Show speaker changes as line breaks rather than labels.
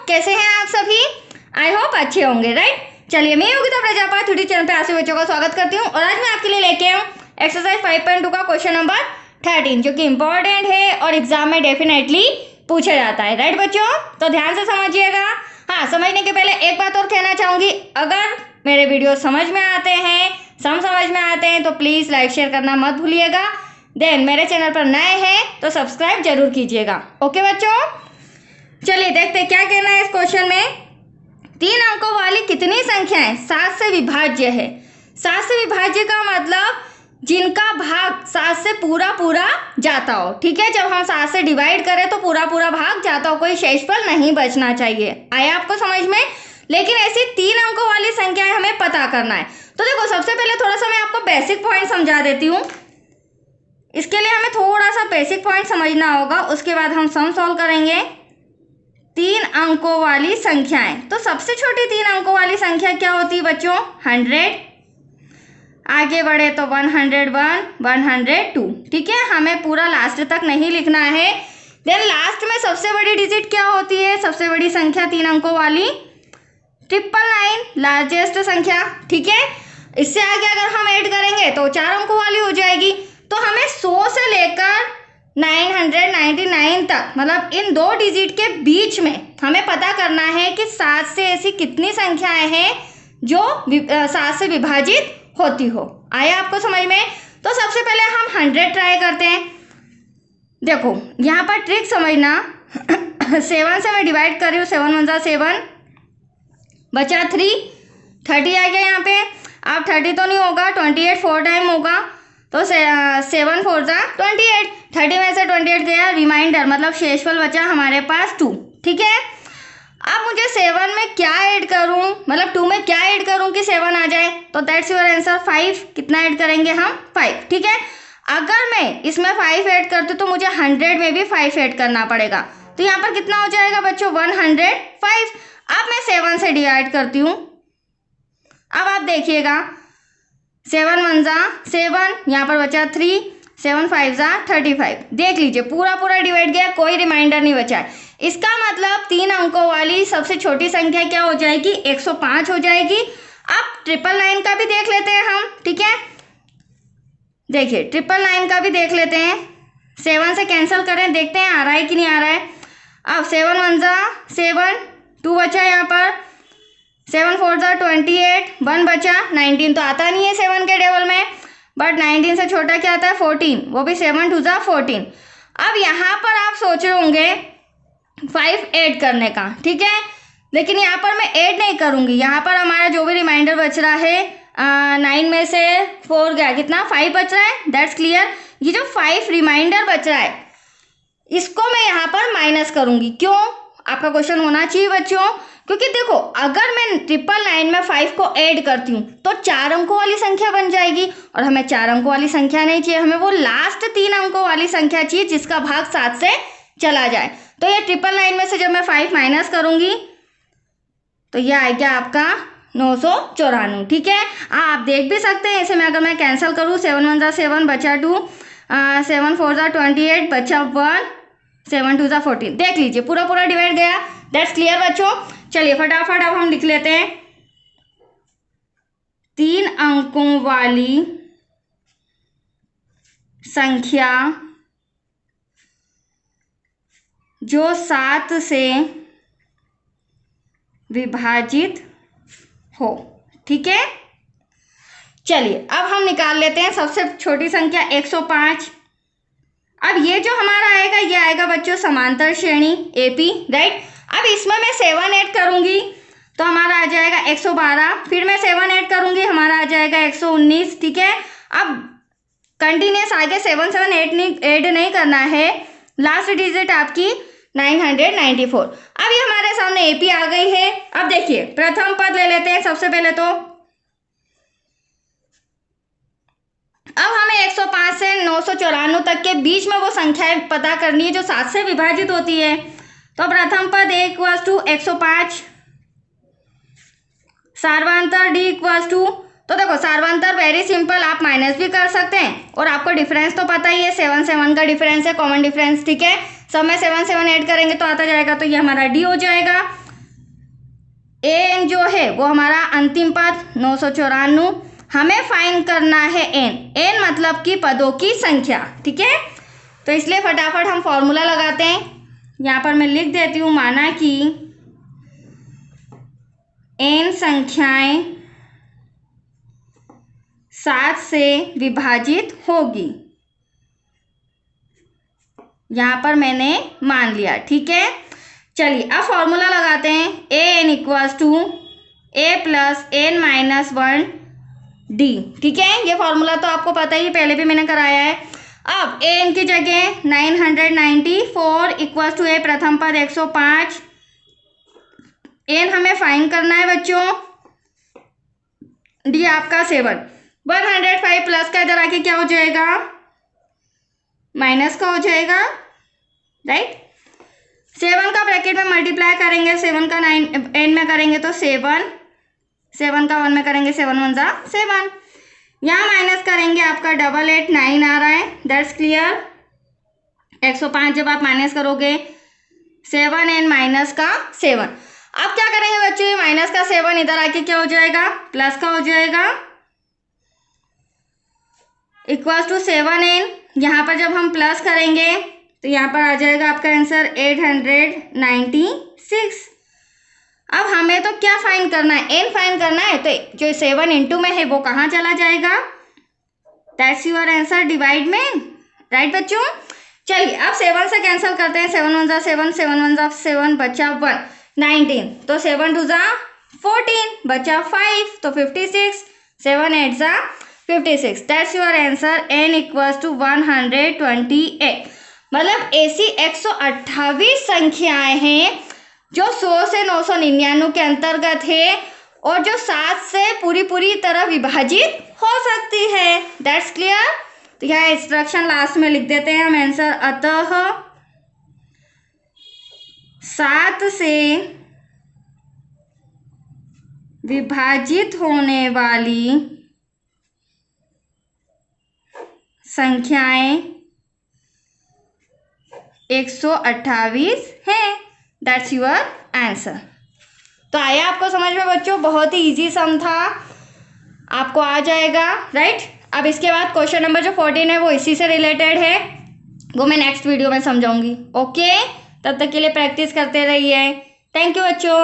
कैसे हैं आप सभी? आई होप अच्छे होंगे, राइट। चलिए, मैं योगिता प्रजापति यूट्यूब चैनल पे आप सभी बच्चों का स्वागत करती हूँ और आज मैं आपके लिए लेके आऊँ एक्सरसाइज 5.2 का क्वेश्चन नंबर 13, जो कि इंपॉर्टेंट है और एग्जाम में डेफिनेटली पूछा जाता है, राइट बच्चों। तो ध्यान से समझिएगा। हाँ, समझने के पहले एक बात और कहना चाहूंगी, अगर मेरे वीडियो समझ में आते हैं, समझ में आते हैं तो प्लीज़ लाइक शेयर करना मत भूलिएगा। देन मेरे चैनल पर नए हैं तो सब्सक्राइब जरूर कीजिएगा। ओके बच्चों, चलिए देखते क्या कहना है इस क्वेश्चन में। 3 अंकों वाली कितनी संख्याएं 7 से विभाज्य है? 7 से विभाज्य का मतलब जिनका भाग 7 से पूरा जाता हो, ठीक है। जब हम 7 से डिवाइड करें तो पूरा भाग जाता हो, कोई शेषफल नहीं बचना चाहिए। आया आपको समझ में? लेकिन ऐसी 3 अंकों वाली संख्याएं हमें पता करना है। तो देखो, सबसे पहले थोड़ा सा मैं आपको बेसिक पॉइंट समझा देती हूँ। इसके लिए हमें थोड़ा सा बेसिक पॉइंट समझना होगा, उसके बाद हम सम सॉल्व करेंगे। 3 अंकों वाली संख्याएं, तो सबसे छोटी 3 अंकों वाली संख्या क्या होती है बच्चों? 100। आगे बढ़े तो 101, 102, ठीक है। हमें पूरा लास्ट तक नहीं लिखना है। देन लास्ट में सबसे बड़ी डिजिट क्या होती है? सबसे बड़ी संख्या 3 अंकों वाली 999, लार्जेस्ट संख्या, ठीक है। इससे आगे अगर हम ऐड करेंगे तो 4 अंकों वाली हो जाएगी। तो हमें 100 से लेकर 999 तक, मतलब इन 2 डिजिट के बीच में हमें पता करना है कि 7 से ऐसी कितनी संख्याएं हैं जो 7 से विभाजित होती हो। आया आपको समझ में? तो सबसे पहले हम 100 ट्राई करते हैं। देखो यहाँ पर ट्रिक समझना। 7 से मैं डिवाइड कर रही हूँ, 7 1 जा 7, बचा 3, 30 आ गया यहाँ पे। अब 30 तो नहीं होगा, 28 4 टाइम होगा, तो 7 4 जा 28, 30 में से 28 गया, रिमाइंडर मतलब शेषफल बचा हमारे पास 2, ठीक है। अब मुझे 7 में क्या ऐड करूं, मतलब 2 में क्या ऐड करूं कि 7 आ जाए? तो दैट्स योर आंसर 5। कितना ऐड करेंगे हम? 5, ठीक है। अगर मैं इसमें 5 ऐड करती हूँ तो मुझे 100 में भी 5 ऐड करना पड़ेगा। तो यहाँ पर कितना हो जाएगा बच्चों? 105। अब मैं 7 से डिवाइड करती हूँ। अब आप देखिएगा, 7 1 जा 7, यहाँ पर बचा 3, 7 5 जा 35। देख लीजिए पूरा डिवाइड गया, कोई रिमाइंडर नहीं बचा है। इसका मतलब 3 अंकों वाली सबसे छोटी संख्या क्या हो जाएगी? 105 हो जाएगी। अब 999 का भी देख लेते हैं हम, ठीक है। देखिए 999 का भी देख लेते हैं। 7 से कैंसिल करें, देखते हैं आ रहा है कि नहीं आ रहा है। अब 7 1 जा 7, 2 बचा यहाँ पर, 7 4 जा 28, 1 बचा, 19 तो आता नहीं है 7 के टेबल में, बट 19 से छोटा क्या आता है? 14, वो भी 7 2 जा 14। अब यहाँ पर आप सोच रहे होंगे 5 ऐड करने का, ठीक है, लेकिन यहाँ पर मैं ऐड नहीं करूँगी। यहाँ पर हमारा जो भी रिमाइंडर बच रहा है, 9 में से 4 गया, कितना? 5 बच रहा है, दैट्स क्लियर। ये जो 5 रिमाइंडर बच रहा है, इसको मैं यहाँ पर माइनस करूँगी। क्यों? आपका क्वेश्चन होना चाहिए बच्चों, क्योंकि देखो अगर मैं 999 में 5 को ऐड करती हूँ तो 4 अंकों वाली संख्या बन जाएगी, और हमें 4 अंकों वाली संख्या नहीं चाहिए, हमें वो लास्ट 3 अंकों वाली संख्या चाहिए जिसका भाग 7 से चला जाए। तो ये 999 में से जब मैं 5 माइनस करूँगी तो ये आएगा आपका 994, ठीक है। आप देख भी सकते हैं, इसे मैं अगर मैं कैंसिल करूँ, 7 1 जा 7, बचा 2, 7 4 जा 28, बचा 1, 7 2 जा 14। देख लीजिए पूरा डिवाइड गया, दैट्स क्लियर बच्चों। चलिए फटाफट अब हम लिख लेते हैं। 3 अंकों वाली संख्या जो 7 से विभाजित हो, ठीक है। चलिए अब हम निकाल लेते हैं सबसे छोटी संख्या 105। अब ये जो हमारा आएगा, ये आएगा बच्चों समांतर श्रेणी AP, राइट। अब इसमें मैं 7 ऐड करूंगी तो हमारा आ जाएगा 112, फिर मैं 7 ऐड करूंगी, हमारा आ जाएगा 119, ठीक है। अब कंटिन्यूस आगे 7 7 ऐड नहीं करना है, लास्ट डिजिट आपकी 994। अब ये हमारे सामने AP आ गई है। अब देखिए प्रथम पद ले लेते हैं सबसे पहले। तो अब हमें 105 से 994 तक के बीच में वो संख्याएं पता करनी है जो 7 से विभाजित होती है। तो प्रथम पद A इक्वल्स टू 105, सार्वंतर D इक्वल्स टू, तो देखो सार्वंतर वेरी सिंपल, आप माइनस भी कर सकते हैं, और आपको डिफरेंस तो पता ही है, 7 7 का डिफरेंस है, कॉमन डिफरेंस, ठीक है। सब में 7 7 ऐड करेंगे तो आता जाएगा, तो ये हमारा D हो जाएगा। एन जो है वो हमारा अंतिम पद 994, हमें फाइंड करना है एन मतलब कि पदों की संख्या, ठीक है। तो इसलिए फटाफट हम फॉर्मूला लगाते हैं। यहाँ पर मैं लिख देती हूँ, माना कि एन संख्याएं 7 से विभाजित होगी, यहाँ पर मैंने मान लिया, ठीक है। चलिए अब फॉर्मूला लगाते हैं। A N equals to A plus N minus 1 D, ठीक है। ये फॉर्मूला तो आपको पता ही, पहले भी मैंने कराया है। अब ए एन की जगह 994 इक्वल्स टू ए प्रथम पद 105, एन हमें फाइंड करना है बच्चों, डी आपका 7। 105 प्लस का इधर आके क्या हो जाएगा, माइनस का हो जाएगा, राइट। 7 का ब्रैकेट में मल्टीप्लाई करेंगे, 7 का 9 एन में करेंगे तो 7, 7 का 1 में करेंगे 7 1 जा 7, यहाँ माइनस करेंगे आपका 889 आ रहा है, दैट्स क्लियर। 105 जब आप माइनस करोगे 7 एन माइनस का 7, अब क्या करेंगे बच्चों, माइनस का 7 इधर आके क्या हो जाएगा, प्लस का हो जाएगा, इक्वल्स टू 7 एन। यहाँ पर जब हम प्लस करेंगे तो यहाँ पर आ जाएगा आपका आंसर 896। अब हमें तो क्या फाइंड करना है, एन फाइंड करना है, तो जो 7 इंटू में है वो कहाँ चला जाएगा, दैट्स योर आंसर डिवाइड में, राइट बच्चों। चलिए अब 7 से कैंसिल करते हैं, 7 1 जा 7, 7 1 जा 7, बचा 1, 19, तो 7 2 जा 14, बचा 5, तो 56, 7 8 जा 56, that's your answer n equals to 128। मतलब ऐसी 128 संख्याएं हैं जो 100 से 999 के अंतर्गत है और जो 7 से पूरी तरह विभाजित हो सकती है, दैट्स क्लियर। तो यह इंस्ट्रक्शन लास्ट में लिख देते हैं हम आंसर, अतः 7 से विभाजित होने वाली संख्याएं 128 हैं, दैट्स योर आंसर। तो आया आपको समझ में बच्चों, बहुत ही इजी सम था, आपको आ जाएगा, राइट। अब इसके बाद क्वेश्चन नंबर जो 14 है वो इसी से रिलेटेड है, वो मैं नेक्स्ट वीडियो में समझाऊंगी। ओके, तब तक के लिए प्रैक्टिस करते रहिए। थैंक यू बच्चों।